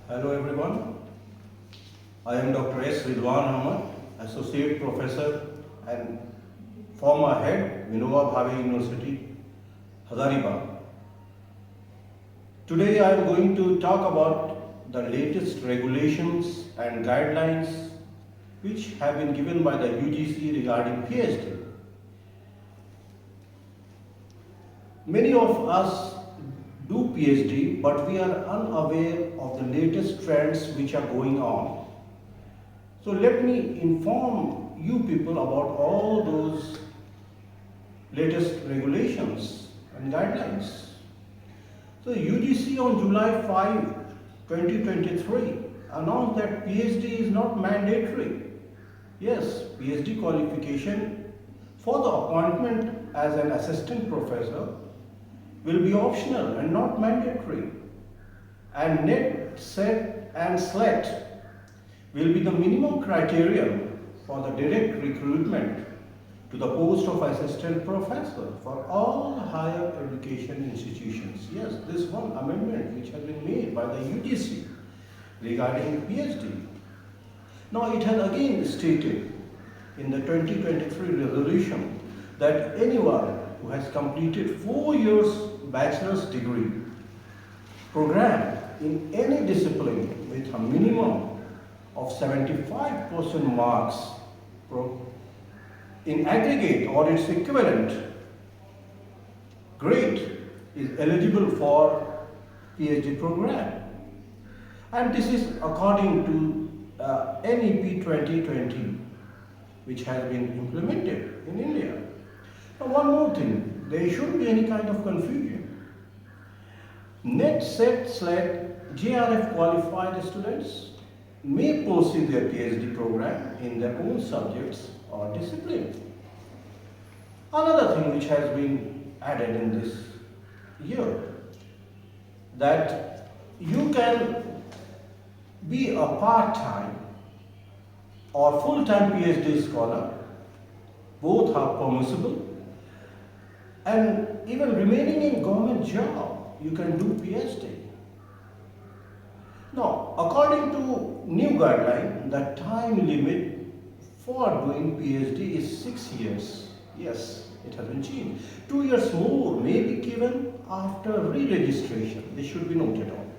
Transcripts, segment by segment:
Hello everyone. I am Dr. S. Rizwan Ahmad, Associate Professor and former Head, Vinoba Bhave University, Hazaribagh. Today I am going to talk about the latest regulations and guidelines which have been given by the UGC regarding Ph.D. Many of us do PhD, but we are unaware of the latest trends which are going on. So let me inform you people about all those latest regulations and guidelines. So UGC on July 5, 2023 announced that PhD is not mandatory. Yes, PhD qualification for the appointment as an assistant professor will be optional and not mandatory, and NET, SET and SLET will be the minimum criterion for the direct recruitment to the post of assistant professor for all higher education institutions. Yes, this one amendment which has been made by the UGC regarding PhD. Now it has again stated in the 2023 resolution that anyone who has completed 4 years bachelor's degree program in any discipline with a minimum of 75% marks in aggregate or its equivalent grade is eligible for PhD program. And this is according to NEP 2020, which has been implemented in India. Now one more thing, there shouldn't be any kind of confusion. NET, SET, SLET, JRF qualified students may pursue their PhD program in their own subjects or discipline. Another thing which has been added in this year, that you can be a part-time or full-time PhD scholar, both are permissible, and even remaining in government job, you can do PhD. Now, according to new guideline, the time limit for doing PhD is 6 years. Yes, it has been changed. 2 years more may be given after re-registration. This should be noted on.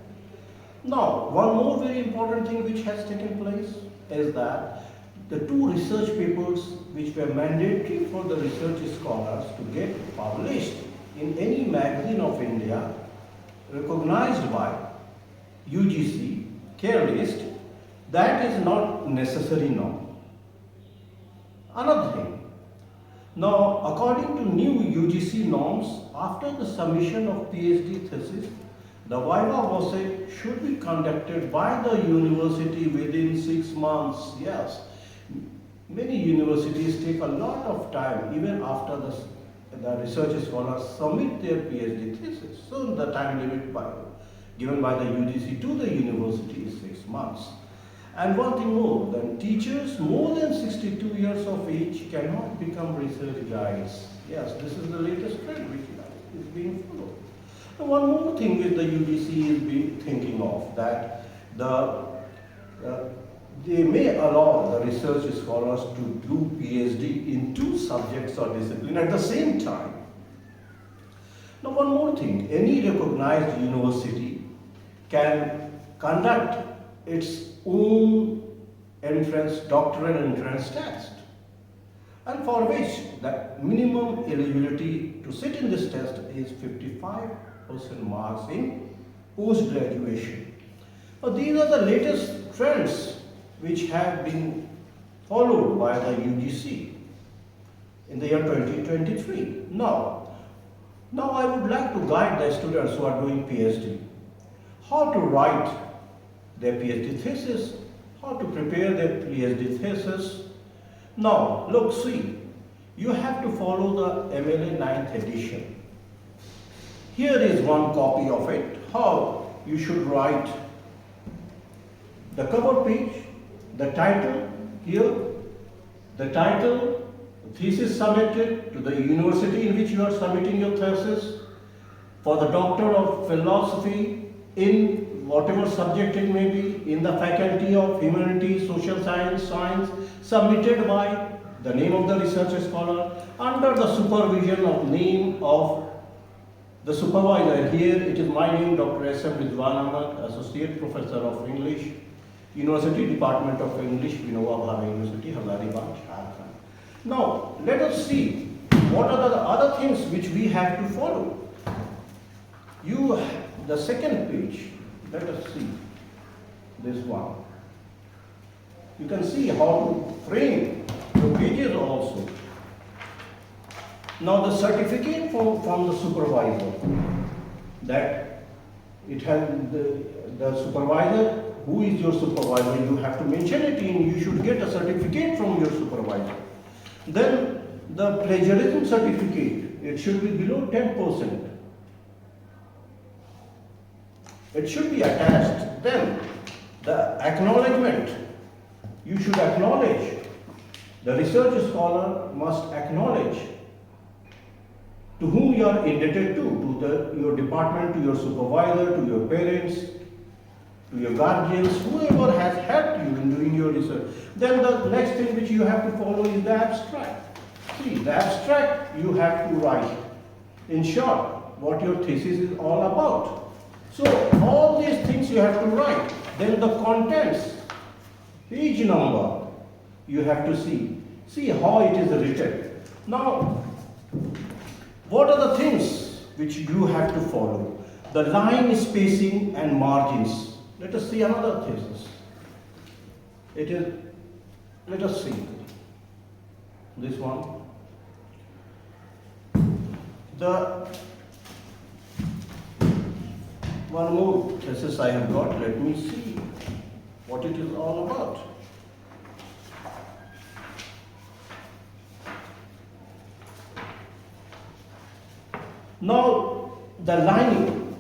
Now, one more very important thing which has taken place is that the 2 research papers which were mandatory for the research scholars to get published in any magazine of India recognized by UGC care list, that is not necessary now. Another thing, now according to new UGC norms, after the submission of PhD thesis, the viva voce should be conducted by the university within 6 months. Yes, many universities take a lot of time even after the research scholars submit their PhD thesis. So the time limit given by the UGC to the university is 6 months. And one thing more, then teachers more than 62 years of age cannot become research guides. Yes, this is the latest trend which is being followed. And one more thing which the UGC is thinking of, that they may allow the research scholars to do PhD in 2 subjects or discipline at the same time. Now one more thing, any recognized university can conduct its own doctoral entrance test, and for which the minimum eligibility to sit in this test is 55% marks in post-graduation. Now these are the latest trends which have been followed by the UGC in the year 2023. Now I would like to guide the students who are doing PhD, how to write their PhD thesis, how to prepare their PhD thesis. Now look, see, you have to follow the MLA 9th edition. Here is one copy of it, how you should write the cover page, the title here, the title, thesis submitted to the university in which you are submitting your thesis for the Doctor of Philosophy in whatever subject it may be, in the faculty of humanities, social science, submitted by the name of the research scholar under the supervision of name of the supervisor. Here it is my name, Dr. S.M. Rizwan Ahmad, Associate Professor of English, University Department of English, Vinoba Bhave University, Hazaribagh, Jharkhand. Now, let us see what are the other things which we have to follow. The second page, let us see this one. You can see how to frame the pages also. Now the certificate from the supervisor, that it has the supervisor, who is your supervisor, you have to mention it in, you should get a certificate from your supervisor. Then the plagiarism certificate, it should be below 10%. It should be attached. Then the acknowledgement, you should acknowledge, the research scholar must acknowledge to whom you are indebted to your department, to your supervisor, to your parents, to your guardians, whoever has helped you in doing your research. Then the next thing which you have to follow is the abstract. See, the abstract you have to write, in short, what your thesis is all about. So all these things you have to write. Then the contents, page number, you have to see how it is written. Now, what are the things which you have to follow? The line spacing and margins. Let us see another thesis. Let us see this one. One more thesis I have got. Let me see what it is all about. Now, the lining,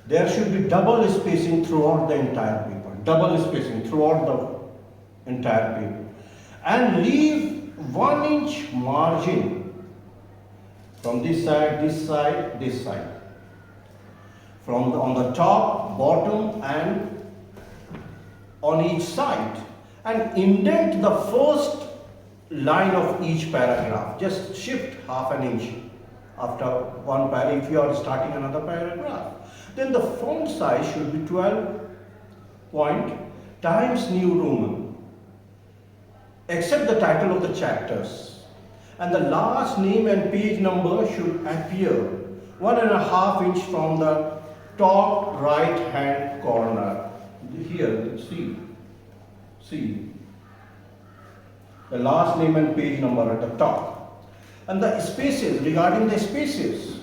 there should be double spacing throughout the entire paper. Double spacing throughout the entire paper. And leave 1 inch margin from this side, this side, this side. On the top, bottom, and on each side. And indent the first line of each paragraph. Just shift half an inch after one paragraph if you are starting another paragraph. Then the font size should be 12 point times New Roman, except the title of the chapters. And the last name and page number should appear 1.5 inch from the top right hand corner. Here, see the last name and page number at the top. And the spaces, regarding the spaces,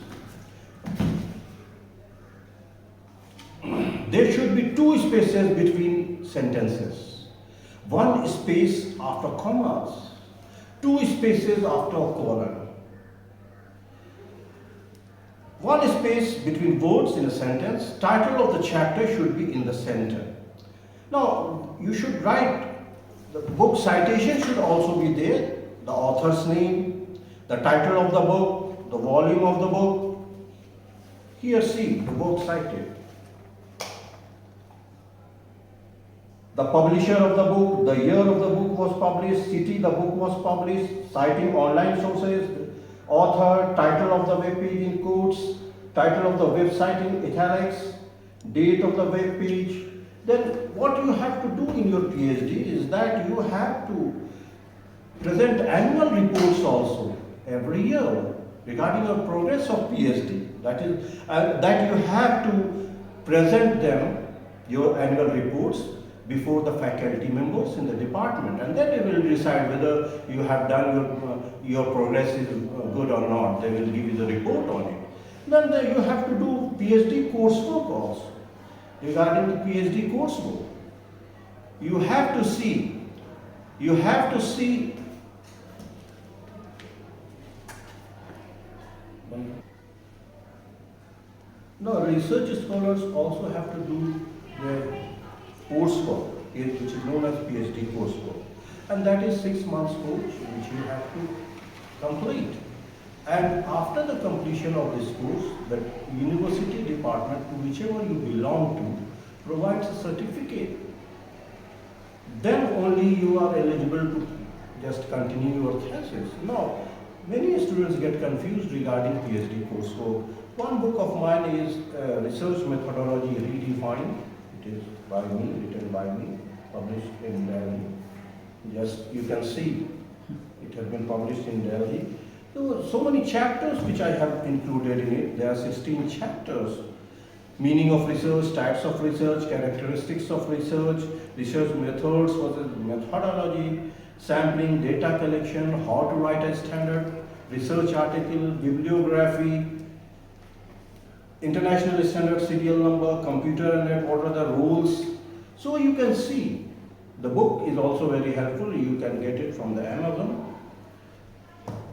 there should be 2 spaces between sentences. 1 space after commas, 2 spaces after a colon. 1 space between words in a sentence. Title of the chapter should be in the center. Now, you should write, the book citation should also be there, the author's name, the title of the book, the volume of the book. Here, see, the book cited. The publisher of the book, the year of the book was published, city the book was published, citing online sources, author, title of the web page in quotes, title of the website in italics, date of the web page. Then what you have to do in your PhD is that you have to present annual reports also every year regarding your progress of PhD. That is, that you have to present them, your annual reports, before the faculty members in the department, and then they will decide whether you have done your progress is good or not. They will give you the report on it. Then you have to do PhD coursework also. Regarding the PhD coursework, you have to see. Now, research scholars also have to do their coursework, which is known as PhD coursework, and that is 6 months course which you have to complete. And after the completion of this course, the university department to whichever you belong provides a certificate, then only you are eligible to just continue your thesis. Now, many students get confused regarding PhD coursework. One book of mine is Research Methodology Redefined. It is by me, written by me, published in Delhi. Just you can see, it has been published in Delhi. There were so many chapters which I have included in it. There are 16 chapters. Meaning of research, types of research, characteristics of research methods versus methodology, sampling, data collection, how to write a standard research article, bibliography, international standard serial number, computer net, what are the rules. So you can see, the book is also very helpful. You can get it from the Amazon.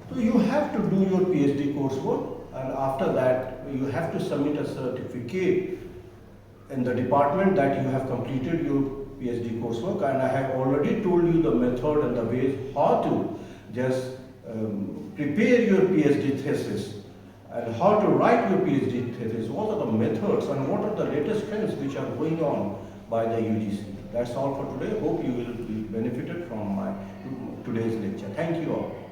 So you have to do your PhD coursework, and after that you have to submit a certificate in the department that you have completed your PhD coursework, and I have already told you the method and the ways how to just prepare your PhD thesis and how to write your PhD thesis, what are the methods and what are the latest trends which are going on by the UGC. That's all for today. Hope you will be benefited from my today's lecture. Thank you all.